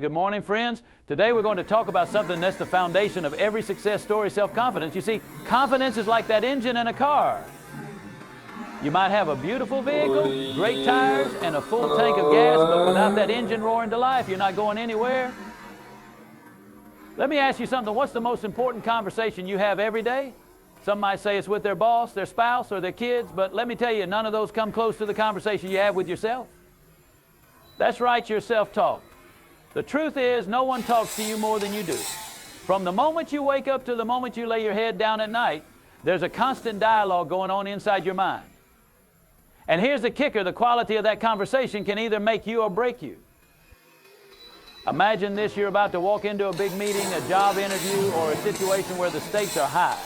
Good morning, friends. Today we're going to talk about something that's the foundation of every success story, self-confidence. You see, confidence is like that engine in a car. You might have a beautiful vehicle, great tires, and a full tank of gas, but without that engine roaring to life, you're not going anywhere. Let me ask you something. What's the most important conversation you have every day? Some might say it's with their boss, their spouse, or their kids, but let me tell you, none of those come close to the conversation you have with yourself. That's right, your self-talk. The truth is, no one talks to you more than you do. From the moment you wake up to the moment you lay your head down at night, there's a constant dialogue going on inside your mind. And here's the kicker, the quality of that conversation can either make you or break you. Imagine this, you're about to walk into a big meeting, a job interview, or a situation where the stakes are high.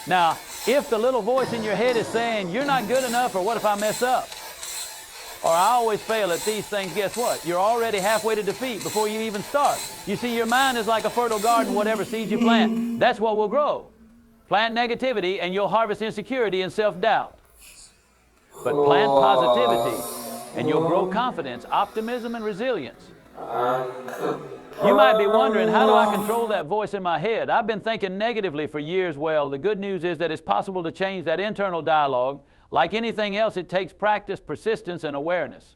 Now, if the little voice in your head is saying, you're not good enough, or what if I mess up? Or I always fail at these things, guess what? You're already halfway to defeat before you even start. You see, your mind is like a fertile garden. Whatever seeds you plant, that's what will grow. Plant negativity and you'll harvest insecurity and self-doubt. But plant positivity and you'll grow confidence, optimism, and resilience. You might be wondering, how do I control that voice in my head? I've been thinking negatively for years. Well, the good news is that it's possible to change that internal dialogue. Like anything else, it takes practice, persistence, and awareness.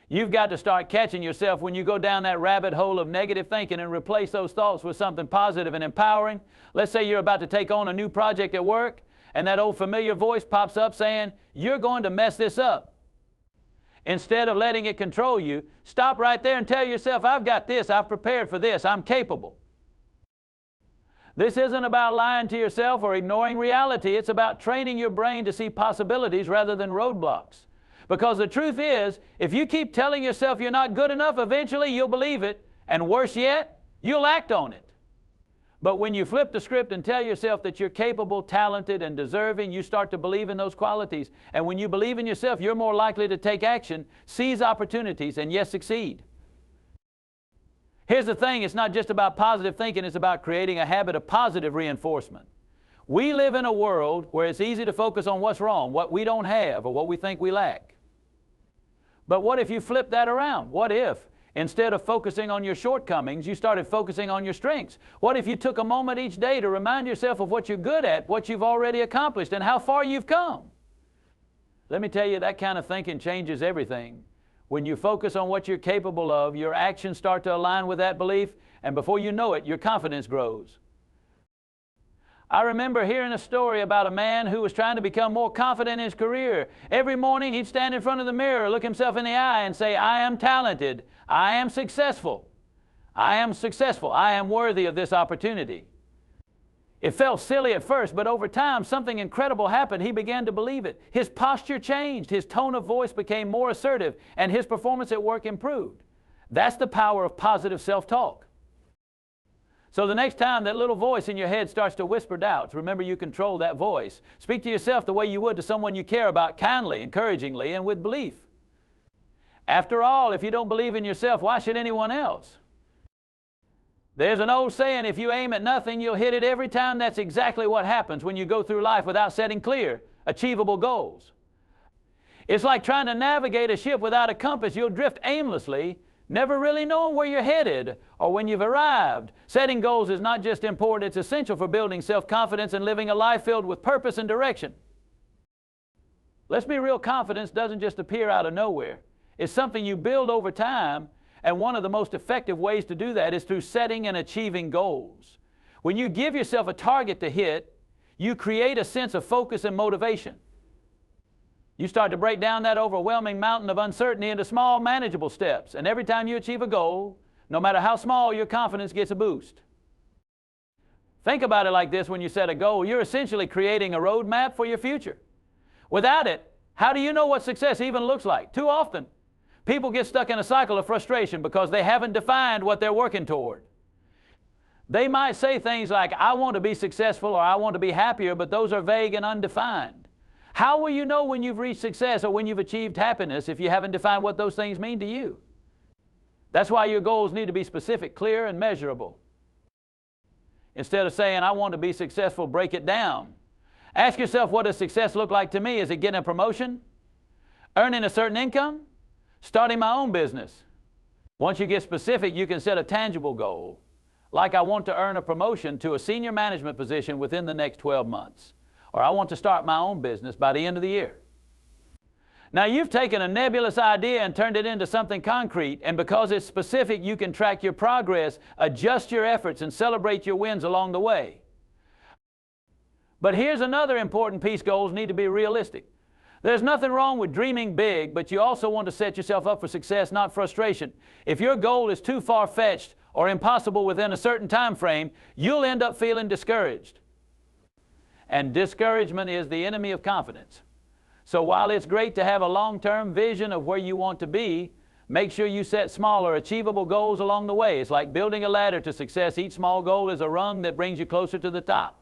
You've got to start catching yourself when you go down that rabbit hole of negative thinking and replace those thoughts with something positive and empowering. Let's say you're about to take on a new project at work, and that old familiar voice pops up saying, you're going to mess this up. Instead of letting it control you, stop right there and tell yourself, I've got this, I've prepared for this, I'm capable. This isn't about lying to yourself or ignoring reality. It's about training your brain to see possibilities rather than roadblocks. Because the truth is, if you keep telling yourself you're not good enough, eventually you'll believe it, and worse yet, you'll act on it. But when you flip the script and tell yourself that you're capable, talented, and deserving, you start to believe in those qualities. And when you believe in yourself, you're more likely to take action, seize opportunities, and yes, succeed. Here's the thing, it's not just about positive thinking, it's about creating a habit of positive reinforcement. We live in a world where it's easy to focus on what's wrong, what we don't have, or what we think we lack. But what if you flip that around? What if, instead of focusing on your shortcomings, you started focusing on your strengths? What if you took a moment each day to remind yourself of what you're good at, what you've already accomplished, and how far you've come? Let me tell you, that kind of thinking changes everything. When you focus on what you're capable of, your actions start to align with that belief, and before you know it, your confidence grows. I remember hearing a story about a man who was trying to become more confident in his career. Every morning he'd stand in front of the mirror, look himself in the eye and say, I am talented, I am successful, I am successful, I am worthy of this opportunity. It felt silly at first, but over time, something incredible happened. He began to believe it. His posture changed, his tone of voice became more assertive, and his performance at work improved. That's the power of positive self-talk. So the next time that little voice in your head starts to whisper doubts, remember you control that voice. Speak to yourself the way you would to someone you care about, kindly, encouragingly, and with belief. After all, if you don't believe in yourself, why should anyone else? There's an old saying, if you aim at nothing, you'll hit it every time. That's exactly what happens when you go through life without setting clear, achievable goals. It's like trying to navigate a ship without a compass. You'll drift aimlessly, never really knowing where you're headed or when you've arrived. Setting goals is not just important, it's essential for building self-confidence and living a life filled with purpose and direction. Let's be real, confidence doesn't just appear out of nowhere. It's something you build over time. And one of the most effective ways to do that is through setting and achieving goals. When you give yourself a target to hit, you create a sense of focus and motivation. You start to break down that overwhelming mountain of uncertainty into small, manageable steps. And every time you achieve a goal, no matter how small, your confidence gets a boost. Think about it like this: when you set a goal, you're essentially creating a roadmap for your future. Without it, how do you know what success even looks like? Too often, people get stuck in a cycle of frustration because they haven't defined what they're working toward. They might say things like, I want to be successful or I want to be happier, but those are vague and undefined. How will you know when you've reached success or when you've achieved happiness if you haven't defined what those things mean to you? That's why your goals need to be specific, clear, and measurable. Instead of saying, I want to be successful, break it down. Ask yourself, what does success look like to me? Is it getting a promotion? Earning a certain income? Starting my own business? Once you get specific, you can set a tangible goal, like I want to earn a promotion to a senior management position within the next 12 months, or I want to start my own business by the end of the year. Now you've taken a nebulous idea and turned it into something concrete, and because it's specific, you can track your progress, adjust your efforts, and celebrate your wins along the way. But here's another important piece: goals need to be realistic. There's nothing wrong with dreaming big, but you also want to set yourself up for success, not frustration. If your goal is too far-fetched or impossible within a certain time frame, you'll end up feeling discouraged. And discouragement is the enemy of confidence. So while it's great to have a long-term vision of where you want to be, make sure you set smaller, achievable goals along the way. It's like building a ladder to success. Each small goal is a rung that brings you closer to the top.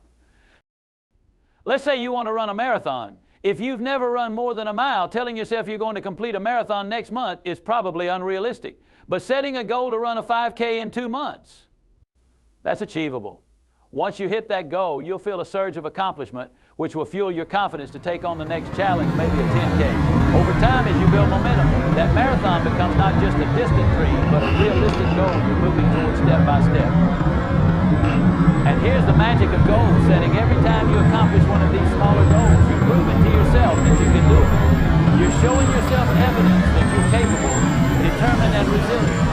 Let's say you want to run a marathon. If you've never run more than a mile, telling yourself you're going to complete a marathon next month is probably unrealistic. But setting a goal to run a 5K in 2 months, that's achievable. Once you hit that goal, you'll feel a surge of accomplishment, which will fuel your confidence to take on the next challenge, maybe a 10K. Over time, as you build momentum, that marathon becomes not just a distant dream, but a realistic goal you're moving towards step by step. And here's the magic of goal setting. Every time you accomplish one of these smaller goals, you're proving to yourself that you can do it. You're showing yourself evidence that you're capable, determined, and resilient.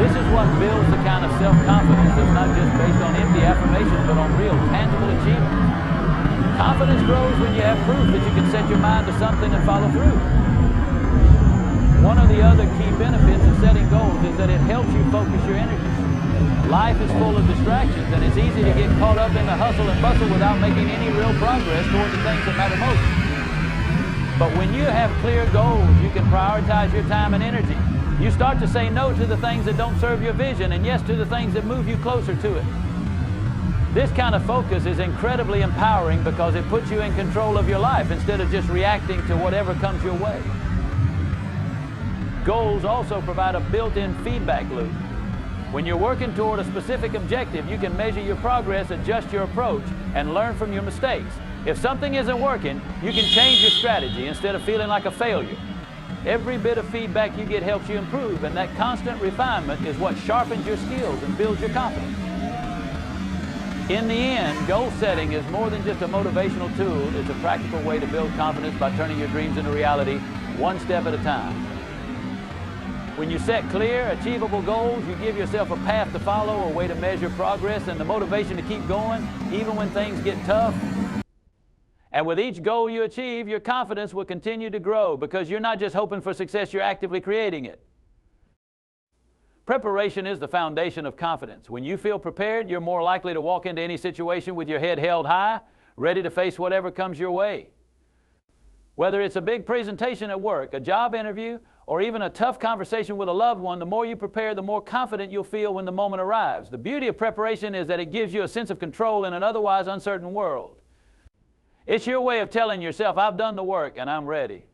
This is what builds the kind of self-confidence that's not just based on empty affirmations, but on real, tangible achievements. Confidence grows when you have proof that you can set your mind to something and follow through. One of the other key benefits of setting goals is that it helps you focus your energy. Life is full of distractions, and it's easy to get caught up in the hustle and bustle without making any real progress toward the things that matter most. But when you have clear goals, you can prioritize your time and energy. You start to say no to the things that don't serve your vision and yes to the things that move you closer to it. This kind of focus is incredibly empowering because it puts you in control of your life instead of just reacting to whatever comes your way. Goals also provide a built-in feedback loop. When you're working toward a specific objective, you can measure your progress, adjust your approach, and learn from your mistakes. If something isn't working, you can change your strategy instead of feeling like a failure. Every bit of feedback you get helps you improve, and that constant refinement is what sharpens your skills and builds your confidence. In the end, goal setting is more than just a motivational tool. It's a practical way to build confidence by turning your dreams into reality, one step at a time. When you set clear, achievable goals, you give yourself a path to follow, a way to measure progress, and the motivation to keep going, even when things get tough. And with each goal you achieve, your confidence will continue to grow because you're not just hoping for success, you're actively creating it. Preparation is the foundation of confidence. When you feel prepared, you're more likely to walk into any situation with your head held high, ready to face whatever comes your way. Whether it's a big presentation at work, a job interview, or even a tough conversation with a loved one, the more you prepare, the more confident you'll feel when the moment arrives. The beauty of preparation is that it gives you a sense of control in an otherwise uncertain world. It's your way of telling yourself, I've done the work and I'm ready.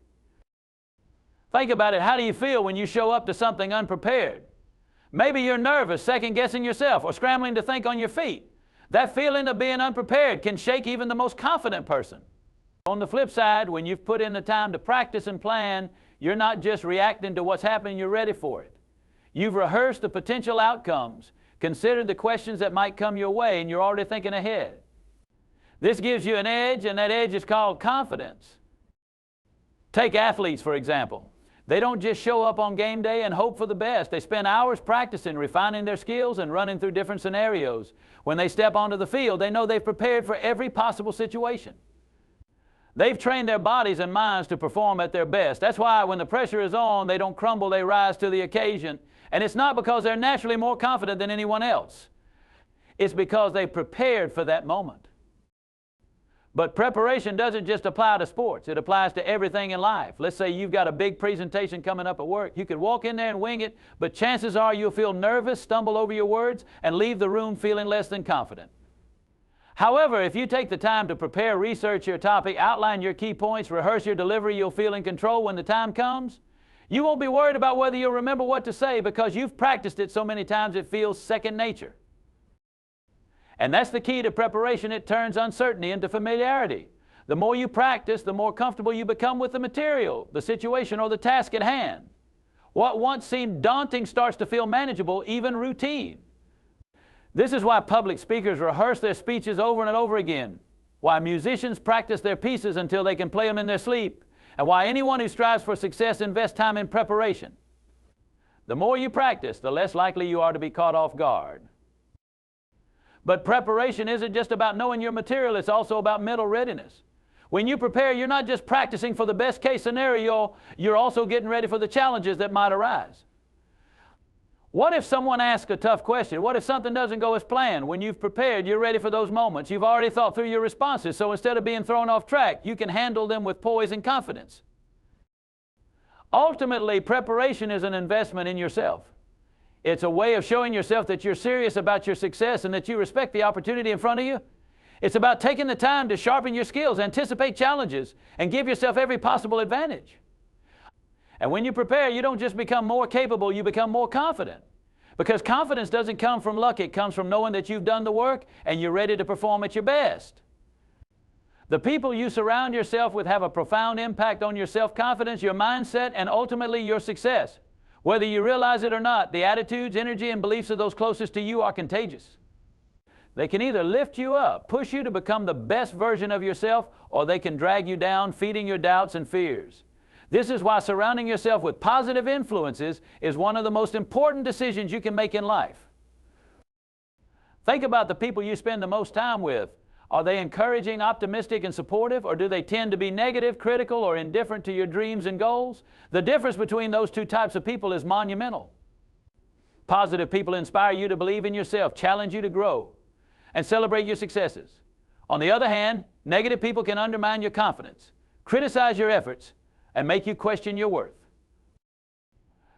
Think about it. How do you feel when you show up to something unprepared? Maybe you're nervous, second-guessing yourself, or scrambling to think on your feet. That feeling of being unprepared can shake even the most confident person. On the flip side, when you've put in the time to practice and plan, you're not just reacting to what's happening, you're ready for it. You've rehearsed the potential outcomes, considered the questions that might come your way, and you're already thinking ahead. This gives you an edge, and that edge is called confidence. Take athletes, for example. They don't just show up on game day and hope for the best. They spend hours practicing, refining their skills, and running through different scenarios. When they step onto the field, they know they've prepared for every possible situation. They've trained their bodies and minds to perform at their best. That's why when the pressure is on, they don't crumble, they rise to the occasion. And it's not because they're naturally more confident than anyone else. It's because they prepared for that moment. But preparation doesn't just apply to sports. It applies to everything in life. Let's say you've got a big presentation coming up at work. You could walk in there and wing it, but chances are you'll feel nervous, stumble over your words, and leave the room feeling less than confident. However, if you take the time to prepare, research your topic, outline your key points, rehearse your delivery, you'll feel in control when the time comes. You won't be worried about whether you'll remember what to say because you've practiced it so many times it feels second nature. And that's the key to preparation. It turns uncertainty into familiarity. The more you practice, the more comfortable you become with the material, the situation, or the task at hand. What once seemed daunting starts to feel manageable, even routine. This is why public speakers rehearse their speeches over and over again, why musicians practice their pieces until they can play them in their sleep, and why anyone who strives for success invests time in preparation. The more you practice, the less likely you are to be caught off guard. But preparation isn't just about knowing your material, it's also about mental readiness. When you prepare, you're not just practicing for the best case scenario, you're also getting ready for the challenges that might arise. What if someone asks a tough question? What if something doesn't go as planned? When you've prepared, you're ready for those moments. You've already thought through your responses, so instead of being thrown off track, you can handle them with poise and confidence. Ultimately, preparation is an investment in yourself. It's a way of showing yourself that you're serious about your success and that you respect the opportunity in front of you. It's about taking the time to sharpen your skills, anticipate challenges, and give yourself every possible advantage. And when you prepare, you don't just become more capable, you become more confident. Because confidence doesn't come from luck, it comes from knowing that you've done the work and you're ready to perform at your best. The people you surround yourself with have a profound impact on your self-confidence, your mindset, and ultimately your success. Whether you realize it or not, the attitudes, energy, and beliefs of those closest to you are contagious. They can either lift you up, push you to become the best version of yourself, or they can drag you down, feeding your doubts and fears. This is why surrounding yourself with positive influences is one of the most important decisions you can make in life. Think about the people you spend the most time with. Are they encouraging, optimistic, and supportive, or do they tend to be negative, critical, or indifferent to your dreams and goals? The difference between those two types of people is monumental. Positive people inspire you to believe in yourself, challenge you to grow, and celebrate your successes. On the other hand, negative people can undermine your confidence, criticize your efforts, and make you question your worth.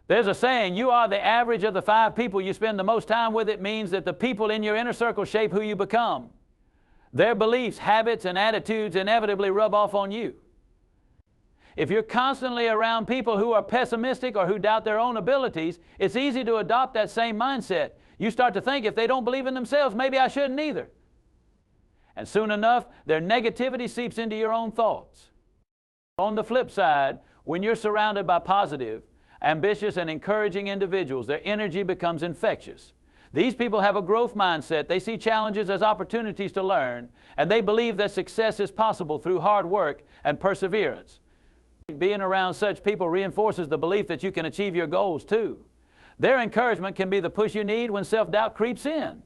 There's a saying, you are the average of the 5 people you spend the most time with. It means that the people in your inner circle shape who you become. Their beliefs, habits, and attitudes inevitably rub off on you. If you're constantly around people who are pessimistic or who doubt their own abilities, it's easy to adopt that same mindset. You start to think, if they don't believe in themselves, maybe I shouldn't either. And soon enough, their negativity seeps into your own thoughts. On the flip side, when you're surrounded by positive, ambitious, and encouraging individuals, their energy becomes infectious. These people have a growth mindset. They see challenges as opportunities to learn, and they believe that success is possible through hard work and perseverance. Being around such people reinforces the belief that you can achieve your goals too. Their encouragement can be the push you need when self-doubt creeps in.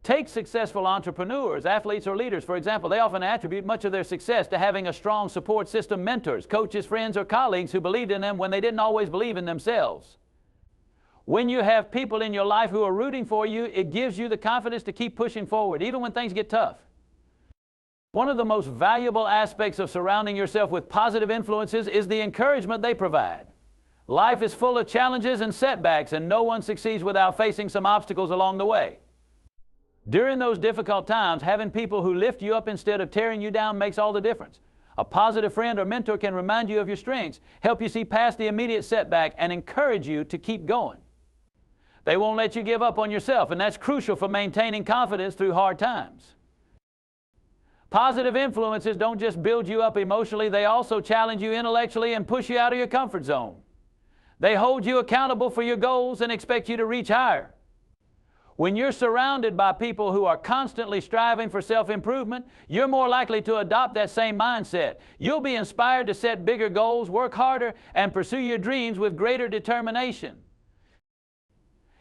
Take successful entrepreneurs, athletes, or leaders, for example. They often attribute much of their success to having a strong support system, mentors, coaches, friends, or colleagues who believed in them when they didn't always believe in themselves. When you have people in your life who are rooting for you, it gives you the confidence to keep pushing forward, even when things get tough. One of the most valuable aspects of surrounding yourself with positive influences is the encouragement they provide. Life is full of challenges and setbacks, and no one succeeds without facing some obstacles along the way. During those difficult times, having people who lift you up instead of tearing you down makes all the difference. A positive friend or mentor can remind you of your strengths, help you see past the immediate setback, and encourage you to keep going. They won't let you give up on yourself, and that's crucial for maintaining confidence through hard times. Positive influences don't just build you up emotionally, they also challenge you intellectually and push you out of your comfort zone. They hold you accountable for your goals and expect you to reach higher. When you're surrounded by people who are constantly striving for self-improvement, you're more likely to adopt that same mindset. You'll be inspired to set bigger goals, work harder, and pursue your dreams with greater determination.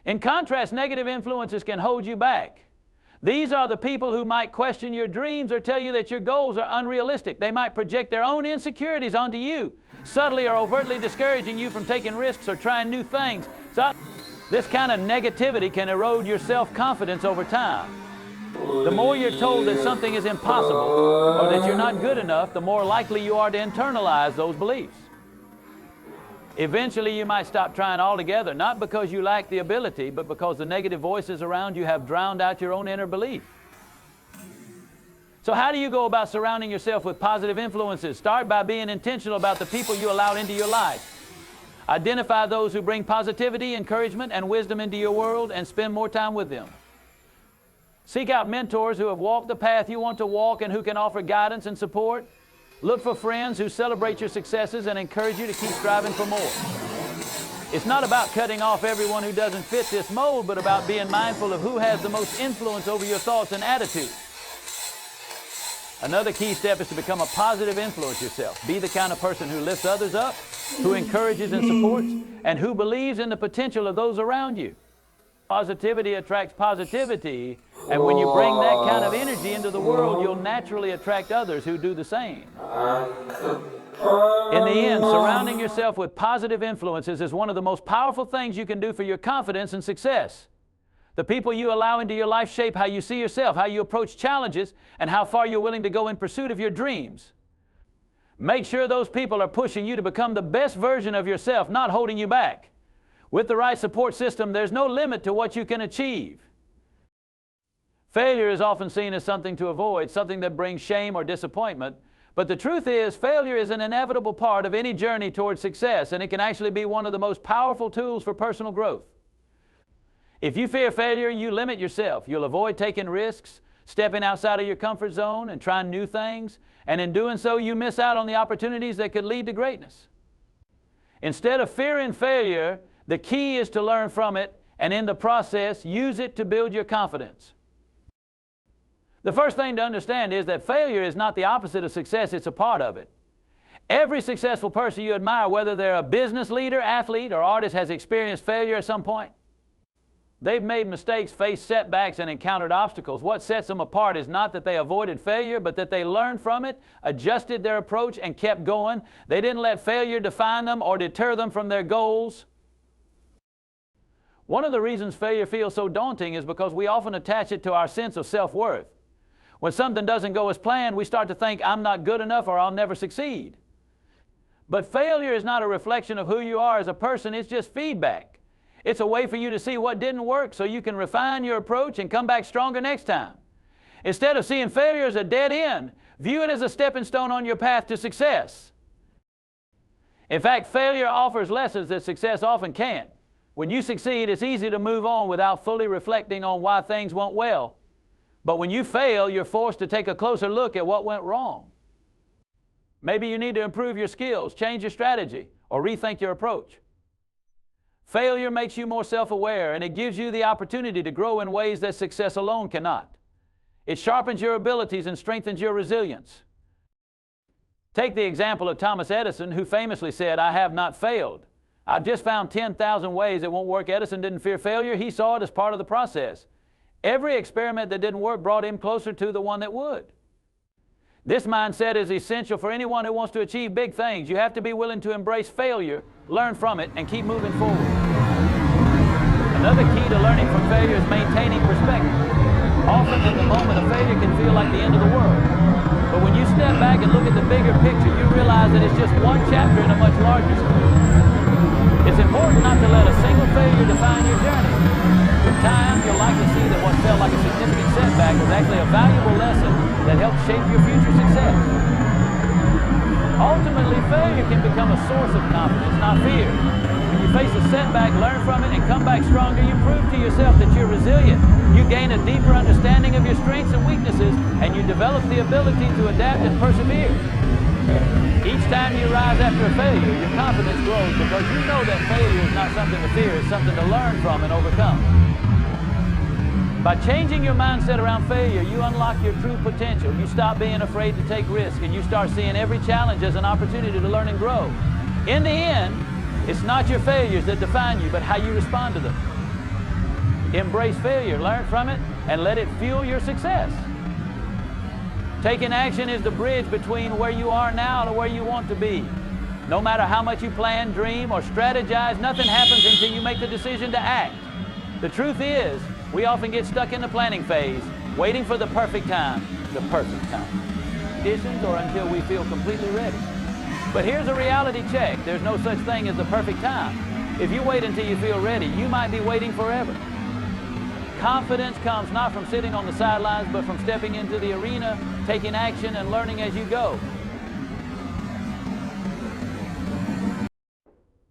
In contrast, negative influences can hold you back. These are the people who might question your dreams or tell you that your goals are unrealistic. They might project their own insecurities onto you, subtly or overtly discouraging you from taking risks or trying new things. This kind of negativity can erode your self-confidence over time. The more you're told that something is impossible or that you're not good enough, the more likely you are to internalize those beliefs. Eventually, you might stop trying altogether, not because you lack the ability, but because the negative voices around you have drowned out your own inner belief. So how do you go about surrounding yourself with positive influences? Start by being intentional about the people you allow into your life. Identify those who bring positivity, encouragement, and wisdom into your world and spend more time with them. Seek out mentors who have walked the path you want to walk and who can offer guidance and support. Look for friends who celebrate your successes and encourage you to keep striving for more. It's not about cutting off everyone who doesn't fit this mold, but about being mindful of who has the most influence over your thoughts and attitudes. Another key step is to become a positive influence yourself. Be the kind of person who lifts others up, who encourages and supports, and who believes in the potential of those around you. Positivity attracts positivity, and when you bring that kind of energy into the world, you'll naturally attract others who do the same. In the end, surrounding yourself with positive influences is one of the most powerful things you can do for your confidence and success. The people you allow into your life shape how you see yourself, how you approach challenges, and how far you're willing to go in pursuit of your dreams. Make sure those people are pushing you to become the best version of yourself, not holding you back. With the right support system, there's no limit to what you can achieve. Failure is often seen as something to avoid, something that brings shame or disappointment. But the truth is, failure is an inevitable part of any journey towards success, and it can actually be one of the most powerful tools for personal growth. If you fear failure, you limit yourself. You'll avoid taking risks, stepping outside of your comfort zone, and trying new things. And in doing so, you miss out on the opportunities that could lead to greatness. Instead of fearing failure, the key is to learn from it, and in the process, use it to build your confidence. The first thing to understand is that failure is not the opposite of success, it's a part of it. Every successful person you admire, whether they're a business leader, athlete, or artist, has experienced failure at some point. They've made mistakes, faced setbacks, and encountered obstacles. What sets them apart is not that they avoided failure, but that they learned from it, adjusted their approach, and kept going. They didn't let failure define them or deter them from their goals. One of the reasons failure feels so daunting is because we often attach it to our sense of self-worth. When something doesn't go as planned, we start to think, I'm not good enough or I'll never succeed. But failure is not a reflection of who you are as a person, it's just feedback. It's a way for you to see what didn't work so you can refine your approach and come back stronger next time. Instead of seeing failure as a dead end, view it as a stepping stone on your path to success. In fact, failure offers lessons that success often can't. When you succeed, it's easy to move on without fully reflecting on why things went well. But when you fail, you're forced to take a closer look at what went wrong. Maybe you need to improve your skills, change your strategy, or rethink your approach. Failure makes you more self-aware, and it gives you the opportunity to grow in ways that success alone cannot. It sharpens your abilities and strengthens your resilience. Take the example of Thomas Edison, who famously said, "I have not failed. I've just found 10,000 ways it won't work." Edison didn't fear failure. He saw it as part of the process. Every experiment that didn't work brought him closer to the one that would. This mindset is essential for anyone who wants to achieve big things. You have to be willing to embrace failure, learn from it, and keep moving forward. Another key to learning from failure is maintaining perspective. Often in the moment, a failure can feel like the end of the world. But when you step back and look at the bigger picture, you realize that it's just one chapter in a much larger story. It's important not to let a single failure define your journey. With time, you'll likely see that what felt like a significant setback was actually a valuable lesson that helped shape your future success. Ultimately, failure can become a source of confidence, not fear. When you face a setback, learn from it and come back stronger, you prove to yourself that you're resilient. You gain a deeper understanding of your strengths and weaknesses, and you develop the ability to adapt and persevere. Each time you rise after a failure, your confidence grows because you know that failure is not something to fear, it's something to learn from and overcome. By changing your mindset around failure, you unlock your true potential. You stop being afraid to take risks, and you start seeing every challenge as an opportunity to learn and grow. In the end, it's not your failures that define you, but how you respond to them. Embrace failure, learn from it, and let it fuel your success. Taking action is the bridge between where you are now and where you want to be. No matter how much you plan, dream, or strategize, nothing happens until you make the decision to act. The truth is, we often get stuck in the planning phase, waiting for the perfect time. Conditions or until we feel completely ready. But here's a reality check. There's no such thing as the perfect time. If you wait until you feel ready, you might be waiting forever. Confidence comes not from sitting on the sidelines, but from stepping into the arena, taking action, and learning as you go.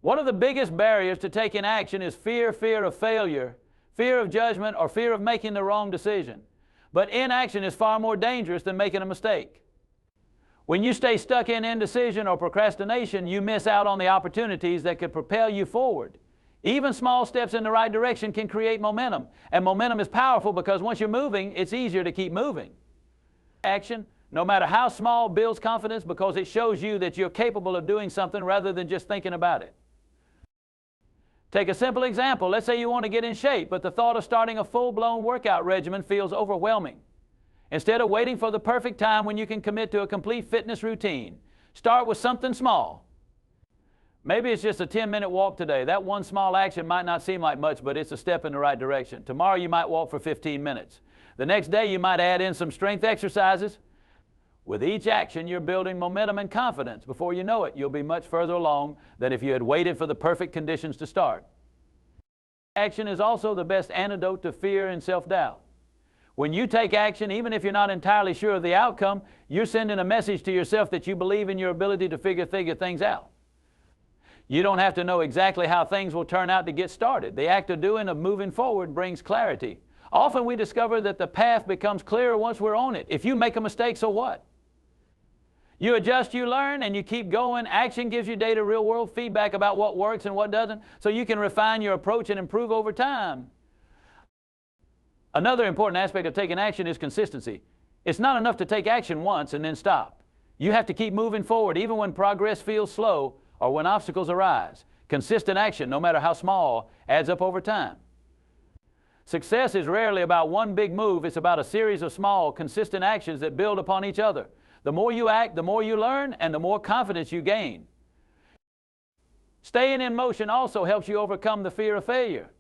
One of the biggest barriers to taking action is fear of failure, fear of judgment, or fear of making the wrong decision. But inaction is far more dangerous than making a mistake. When you stay stuck in indecision or procrastination, you miss out on the opportunities that could propel you forward. Even small steps in the right direction can create momentum. And momentum is powerful because once you're moving, it's easier to keep moving. Action, no matter how small, builds confidence because it shows you that you're capable of doing something rather than just thinking about it. Take a simple example. Let's say you want to get in shape, but the thought of starting a full-blown workout regimen feels overwhelming. Instead of waiting for the perfect time when you can commit to a complete fitness routine, start with something small. Maybe it's just a 10-minute walk today. That one small action might not seem like much, but it's a step in the right direction. Tomorrow you might walk for 15 minutes. The next day you might add in some strength exercises. With each action, you're building momentum and confidence. Before you know it, you'll be much further along than if you had waited for the perfect conditions to start. Action is also the best antidote to fear and self-doubt. When you take action, even if you're not entirely sure of the outcome, you're sending a message to yourself that you believe in your ability to figure things out. You don't have to know exactly how things will turn out to get started. The act of doing, of moving forward, brings clarity. Often we discover that the path becomes clearer once we're on it. If you make a mistake, so what? You adjust, you learn, and you keep going. Action gives you data, real-world feedback about what works and what doesn't, so you can refine your approach and improve over time. Another important aspect of taking action is consistency. It's not enough to take action once and then stop. You have to keep moving forward even when progress feels slow or when obstacles arise. Consistent action, no matter how small, adds up over time. Success is rarely about one big move. It's about a series of small, consistent actions that build upon each other. The more you act, the more you learn, and the more confidence you gain. Staying in motion also helps you overcome the fear of failure.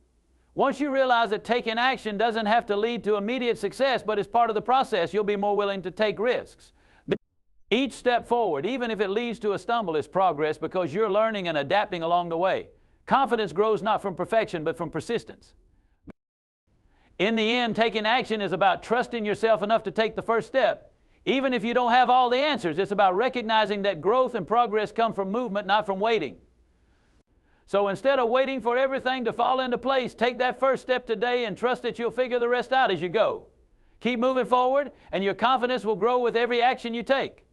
Once you realize that taking action doesn't have to lead to immediate success, but is part of the process, you'll be more willing to take risks. Each step forward, even if it leads to a stumble, is progress because you're learning and adapting along the way. Confidence grows not from perfection, but from persistence. In the end, taking action is about trusting yourself enough to take the first step. Even if you don't have all the answers, it's about recognizing that growth and progress come from movement, not from waiting. So instead of waiting for everything to fall into place, take that first step today and trust that you'll figure the rest out as you go. Keep moving forward, and your confidence will grow with every action you take.